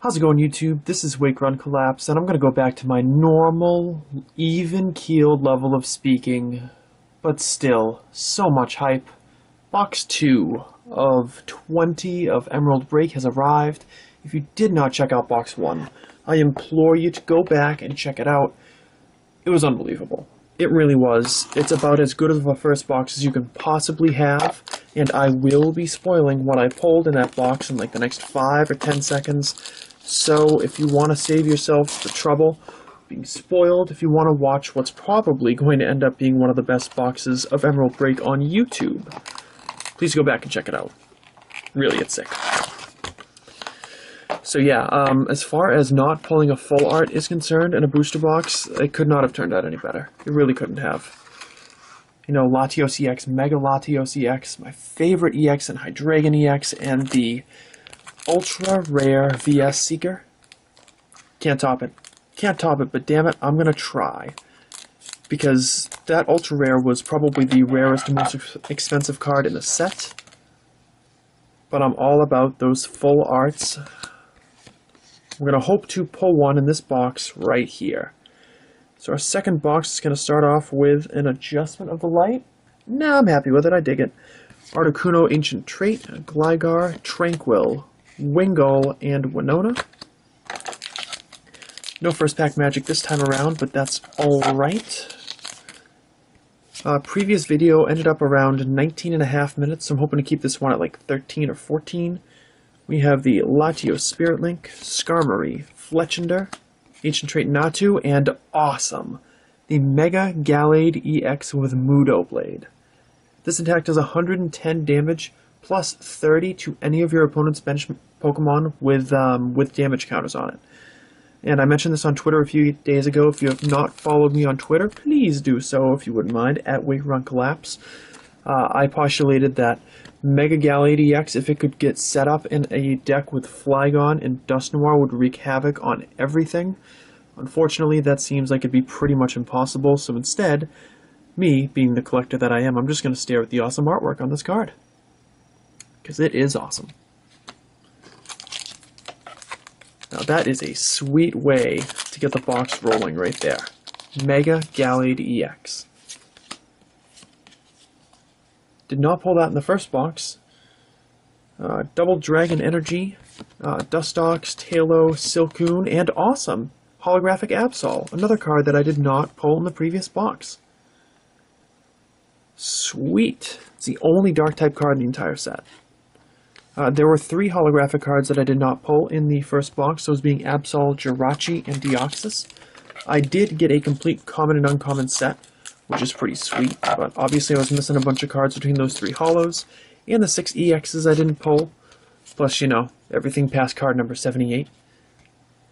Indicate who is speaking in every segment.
Speaker 1: How's it going, YouTube? This is Wake Run Collapse, and I'm going to go back to my normal, even-keeled level of speaking, but still, so much hype. Box 2 of 20 of Emerald Break has arrived. If you did not check out Box 1, I implore you to go back and check it out. It was unbelievable. It really was. It's about as good of a first box as you can possibly have, and I will be spoiling what I pulled in that box in like the next 5 or 10 seconds. So if you want to save yourself the trouble being spoiled, if you want to watch what's probably going to end up being one of the best boxes of Emerald Break on YouTube, please go back and check it out. Really, it's sick. So yeah, as far as not pulling a full art is concerned in a booster box, it could not have turned out any better. It really couldn't have. You know, Latios EX, Mega Latios EX, my favorite EX and Hydreigon EX, and the Ultra Rare VS Seeker. Can't top it. Can't top it, but damn it, I'm gonna try. Because that Ultra Rare was probably the rarest and most expensive card in the set. But I'm all about those full arts. We're going to hope to pull one in this box right here. So our second box is going to start off with an adjustment of the light. Nah, I'm happy with it. I dig it. Articuno, Ancient Trait, Gligar, Tranquil, Wingull, and Winona. No first pack magic this time around, but that's alright. Previous video ended up around 19.5 minutes, so I'm hoping to keep this one at like 13 or 14. We have the Latios Spirit Link, Skarmory, Fletchinder, Ancient Trait Natu, and awesome, the Mega Gallade EX with Mudo Blade. This attack does 110 damage, plus 30 to any of your opponent's bench Pokemon with damage counters on it. And I mentioned this on Twitter a few days ago. If you have not followed me on Twitter, please do so if you wouldn't mind, at Wake Run Collapse. I postulated that Mega Gallade EX, if it could get set up in a deck with Flygon and Dusknoir, would wreak havoc on everything. Unfortunately, that seems like it'd be pretty much impossible, so instead, me, being the collector that I am, I'm just going to stare at the awesome artwork on this card. Because it is awesome. Now that is a sweet way to get the box rolling right there. Mega Gallade EX. Did not pull that in the first box. Double Dragon Energy, Dustox, Tailo, Silcoon, and awesome! Holographic Absol, another card that I did not pull in the previous box. Sweet! It's the only Dark-type card in the entire set. There were 3 holographic cards that I did not pull in the first box, those being Absol, Jirachi, and Deoxys. I did get a complete common and uncommon set, which is pretty sweet, but obviously I was missing a bunch of cards between those 3 holos, and the 6 EXs I didn't pull, plus, you know, everything past card number 78.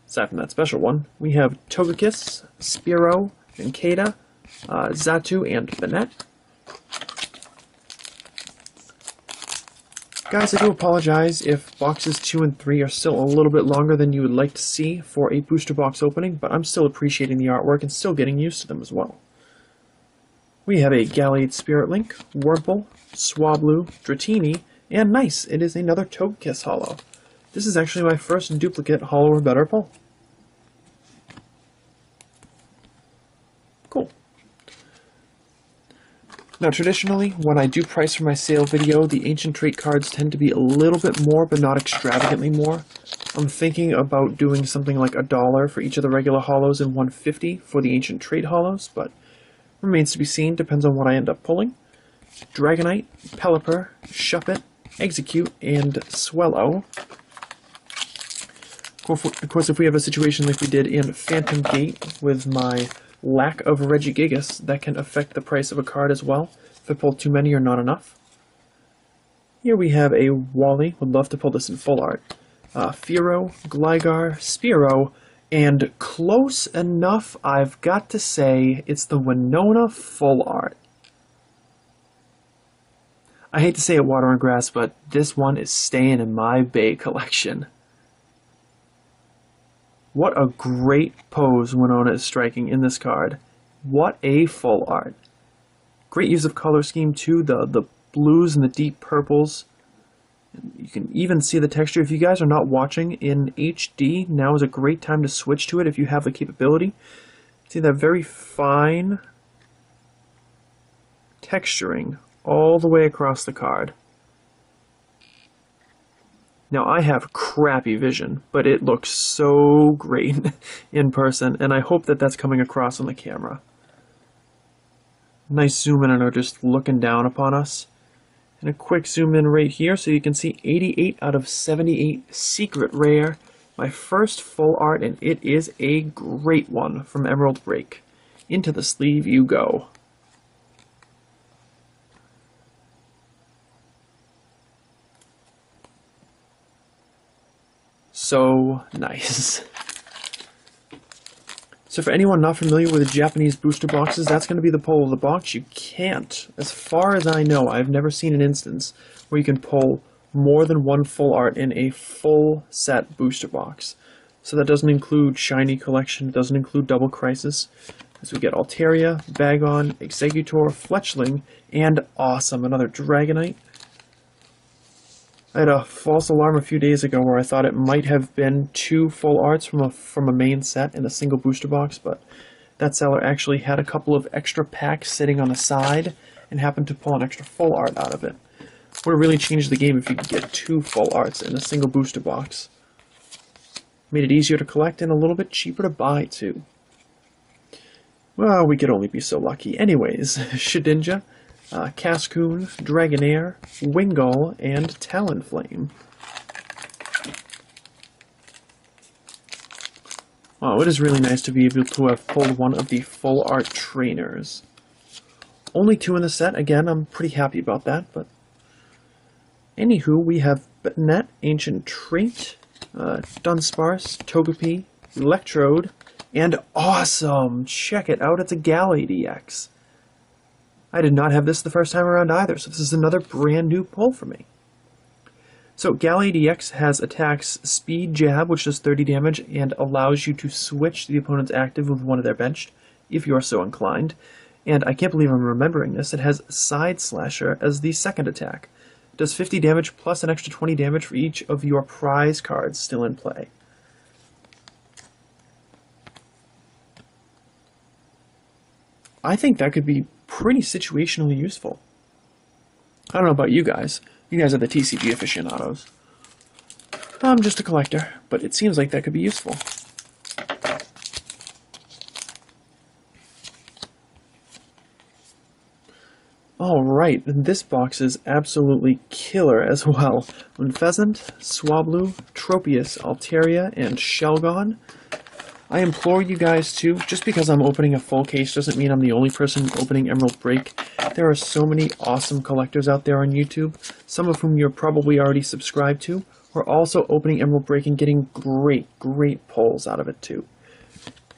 Speaker 1: Aside from that special one, we have Togekiss, Spearow, Vinkata, Xatu, and Banette. Guys, I do apologize if boxes 2 and 3 are still a little bit longer than you would like to see for a booster box opening, but I'm still appreciating the artwork and still getting used to them as well. We have a Gallade Spirit Link, Wurmple, Swablu, Dratini, and nice, it is another Togekiss holo. This is actually my first duplicate holo or better pull. Cool. Now traditionally, when I do price for my sale video, the Ancient Trait cards tend to be a little bit more, but not extravagantly more. I'm thinking about doing something like $1 for each of the regular holos and $1.50 for the Ancient Trait holos, but remains to be seen, depends on what I end up pulling. Dragonite, Pelipper, Shuppet, Execute, and Swellow. Of course, if we have a situation like we did in Phantom Gate with my lack of Regigigas, that can affect the price of a card as well, if I pull too many or not enough. Here we have a Wally, would love to pull this in full art. Fearow, Gligar, Spearow, and close enough, I've got to say, it's the Winona full art. I hate to say it, Water and Grass, but this one is staying in my Bay collection. What a great pose Winona is striking in this card. What a full art. Great use of color scheme too, the blues and the deep purples. You can even see the texture. If you guys are not watching in HD, now is a great time to switch to it if you have the capability. See that very fine texturing all the way across the card. Now, I have crappy vision, but it looks so great in person, and I hope that that's coming across on the camera. Nice zoom in and are just looking down upon us. And a quick zoom in right here so you can see 88 out of 78 secret rare. My first full art, and it is a great one from Emerald Break. Into the sleeve you go. So nice. So for anyone not familiar with the Japanese booster boxes, that's going to be the pull of the box. You can't, as far as I know, I've never seen an instance where you can pull more than one full art in a full set booster box. So that doesn't include Shiny Collection, it doesn't include Double Crisis. As we get Altaria, Bagon, Exeggutor, Fletchling, and awesome, another Dragonite. I had a false alarm a few days ago where I thought it might have been 2 full arts from a main set in a single booster box, but that seller actually had a couple of extra packs sitting on the side and happened to pull an extra full art out of it. Would have really changed the game if you could get 2 full arts in a single booster box. Made it easier to collect and a little bit cheaper to buy too. Well, we could only be so lucky. Anyways, Shedinja, Cascoon, Dragonair, Wingull, and Talonflame. Wow, it is really nice to be able to have pulled one of the full art trainers. Only 2 in the set, again, I'm pretty happy about that, but... Anywho, we have Banette, Ancient Trait, Dunsparce, Togepi, Electrode, and awesome! Check it out, it's a Gallade EX. I did not have this the first time around either, so this is another brand new pull for me. So Gallade EX has attacks Speed Jab, which does 30 damage, and allows you to switch the opponent's active with one of their benched, if you are so inclined. And I can't believe I'm remembering this, it has Side Slasher as the second attack. It does 50 damage plus an extra 20 damage for each of your prize cards still in play. I think that could be pretty situationally useful. I don't know about you guys. You guys are the TCG aficionados. I'm just a collector, but it seems like that could be useful. Alright, this box is absolutely killer as well. Unfezant, Swablu, Tropius, Altaria, and Shelgon. I implore you guys to, just because I'm opening a full case doesn't mean I'm the only person opening Emerald Break. There are so many awesome collectors out there on YouTube, some of whom you're probably already subscribed to, who are also opening Emerald Break and getting great pulls out of it too.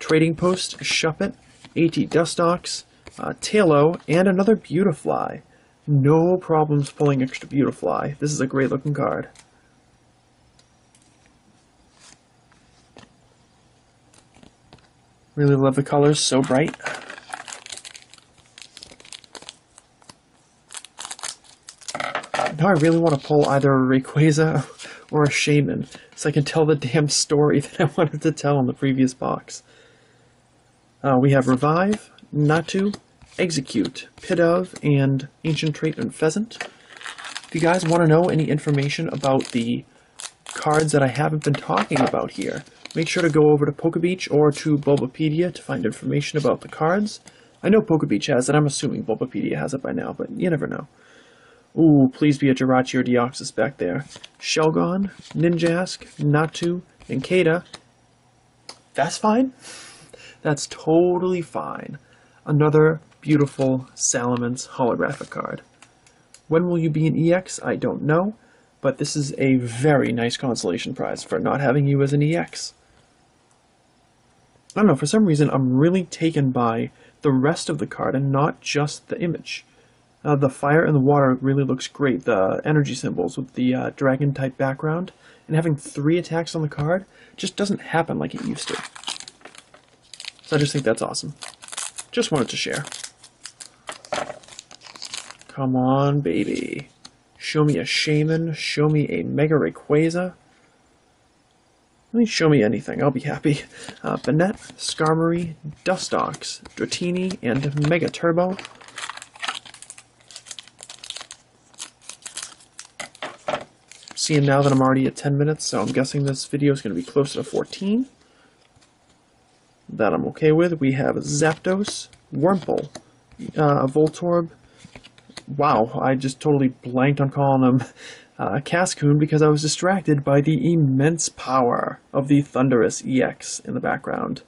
Speaker 1: Trading Post, Shuppet, AT Dustox, Tailo, and another Beautifly. No problems pulling extra Beautifly. This is a great looking card. Really love the colors, so bright. Now I really want to pull either a Rayquaza or a Shaman, so I can tell the damn story that I wanted to tell in the previous box. We have Revive, Natu, Execute, Pidove, and Ancient Trait and Pheasant. If you guys want to know any information about the cards that I haven't been talking about here, make sure to go over to Pokebeach or to Bulbapedia to find information about the cards. I know Pokebeach has it, I'm assuming Bulbapedia has it by now, but you never know. Ooh, please be a Jirachi or Deoxys back there. Shelgon, Ninjask, Natu, and Kata. That's fine. That's totally fine. Another beautiful Salamence holographic card. When will you be an EX? I don't know, but this is a very nice consolation prize for not having you as an EX. I don't know, for some reason I'm really taken by the rest of the card and not just the image. The fire and the water really looks great, the energy symbols with the dragon-type background, and having 3 attacks on the card just doesn't happen like it used to. So I just think that's awesome. Just wanted to share. Come on, baby. show me a Shaman, show me a Mega Rayquaza. Show me anything, I'll be happy. Banette, Skarmory, Dustox, Dratini, and Mega Turbo. Seeing now that I'm already at 10 minutes, so I'm guessing this video is going to be closer to 14. That I'm okay with. We have Zapdos, Wurmple, Voltorb. Wow, I just totally blanked on calling him Cascoon because I was distracted by the immense power of the Thundurus EX in the background.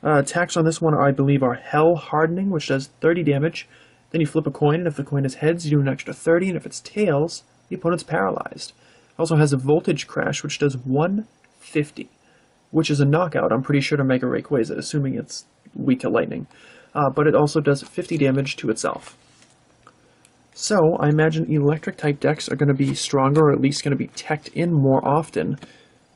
Speaker 1: Attacks on this one, I believe, are Hell Hardening, which does 30 damage. Then you flip a coin, and if the coin is heads, you do an extra 30, and if it's tails, the opponent's paralyzed. Also has a Voltage Crash, which does 150, which is a knockout, I'm pretty sure, to Mega Rayquaza, assuming it's weak to lightning. But it also does 50 damage to itself. So, I imagine electric-type decks are going to be stronger, or at least going to be teched in more often,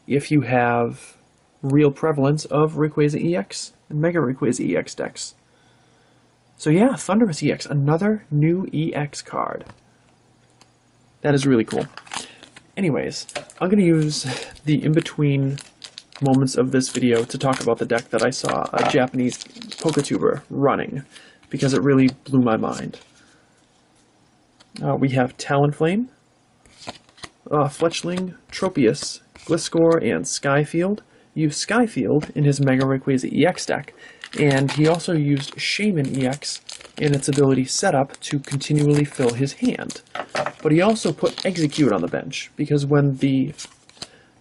Speaker 1: if you have real prevalence of Rayquaza EX and Mega Rayquaza EX decks. So yeah, Thundurus EX, another new EX card. That is really cool. Anyways, I'm going to use the in-between moments of this video to talk about the deck that I saw a Japanese PokeTuber running, because it really blew my mind. We have Talonflame, Fletchling, Tropius, Gliscor, and Skyfield. Used Skyfield in his Mega Rayquaza EX deck, and he also used Shaman EX in its ability setup to continually fill his hand. But he also put Execute on the bench, because when the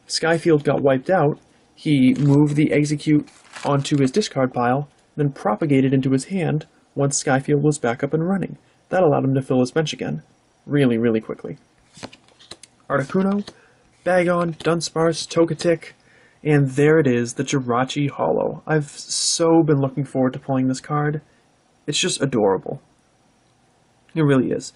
Speaker 1: Skyfield got wiped out, he moved the Execute onto his discard pile, then propagated into his hand once Skyfield was back up and running. That allowed him to fill his bench again, really, really quickly. Articuno, Bagon, Dunsparce, Togetic, and there it is, the Jirachi Holo. I've so been looking forward to pulling this card. It's just adorable. It really is.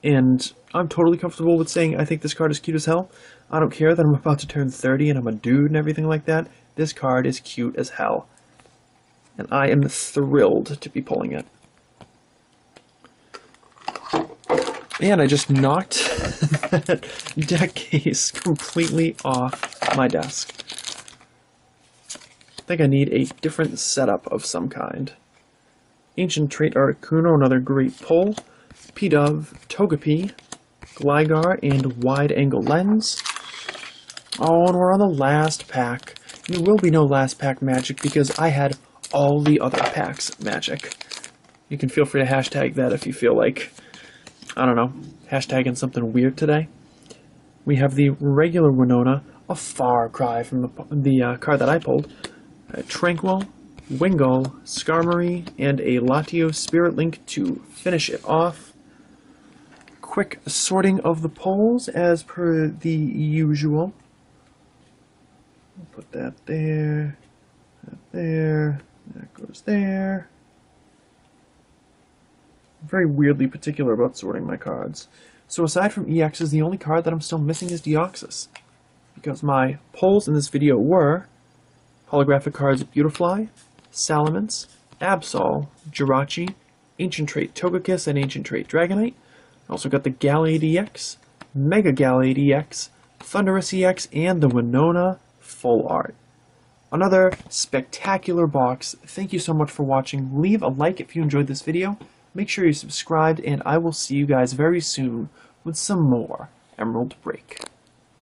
Speaker 1: And I'm totally comfortable with saying I think this card is cute as hell. I don't care that I'm about to turn 30 and I'm a dude and everything like that. This card is cute as hell. And I am thrilled to be pulling it. And I just knocked that deck case completely off my desk. I think I need a different setup of some kind. Ancient Trait Articuno, another great pull. Pidove, Togepi, Gligar, and Wide Angle Lens. Oh, and we're on the last pack. There will be no last pack magic because I had all the other packs magic. You can feel free to hashtag that if you feel like, I don't know, hashtagging something weird today. We have the regular Winona, a far cry from the card that I pulled. Tranquil, Wingull, Skarmory, and a Latios Spirit Link to finish it off. Quick sorting of the polls as per the usual. I'll put that there, that goes there. I'm very weirdly particular about sorting my cards. So aside from EXs, the only card that I'm still missing is Deoxys, because my polls in this video were holographic cards of Beautifly, Salamence, Absol, Jirachi, Ancient Trait Togekiss, and Ancient Trait Dragonite. I also got the Gallade EX, Mega Gallade EX, Thundurus EX, and the Winona Full Art. Another spectacular box. Thank you so much for watching. Leave a like if you enjoyed this video. Make sure you're subscribed, and I will see you guys very soon with some more Emerald Break.